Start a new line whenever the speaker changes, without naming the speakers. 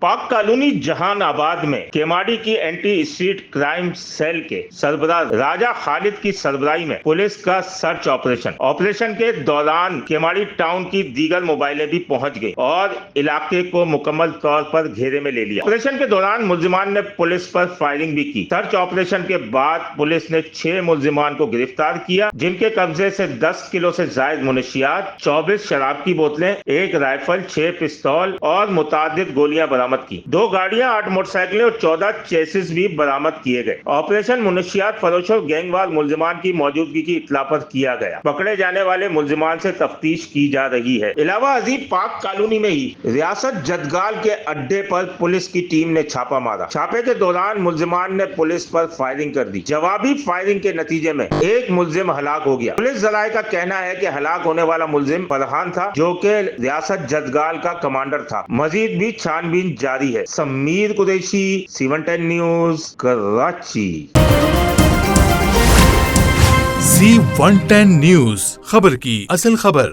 पाक कॉलोनी जहान आबाद में केमाड़ी की एंटी स्ट्रीट क्राइम सेल के सरबराह राजा खालिद की सरबराही में पुलिस का सर्च ऑपरेशन के दौरान केमाड़ी टाउन की दीगर मोबाइलें भी पहुंच गई और इलाके को मुकम्मल तौर पर घेरे में ले लिया। ऑपरेशन के दौरान मुल्जिमान ने पुलिस पर फायरिंग भी की। सर्च ऑपरेशन के बाद पुलिस ने 6 मुल्जिमान को गिरफ्तार किया, जिनके कब्जे से 10 किलो से जायद मुनशियात, 24 शराब की बोतलें, 1 राइफल, 6 पिस्तौल और मुतादिद गोलियां बरामद की। 2 गाड़ियां, 8 मोटरसाइकिलें और 14 चेसिस भी बरामद किए गए। ऑपरेशन मुनशियात फरोश और गैंगवार मुल्जिमान की मौजूदगी की इत्तला पर किया गया। पकड़े जाने वाले मुल्जिमान से तफ्तीश की जा रही है। इलावा अजीब पाक कॉलोनी में ही रियासत जदगाल के अड्डे पर पुलिस की टीम ने छापा मारा। छापे के दौरान मुल्जिमान ने पुलिस पर फायरिंग कर दी। जवाबी फायरिंग के नतीजे में एक मुल्जिम हलाक हो गया। पुलिस जराये का कहना है कि हलाक होने वाला मुल्जिम फरहान था, जो कि रियासत जदगाल का कमांडर था। मजीद भी छानबीन जारी है। Sameer Qureshi, C110 news, Karachi.
C110 news, खबर की असल खबर।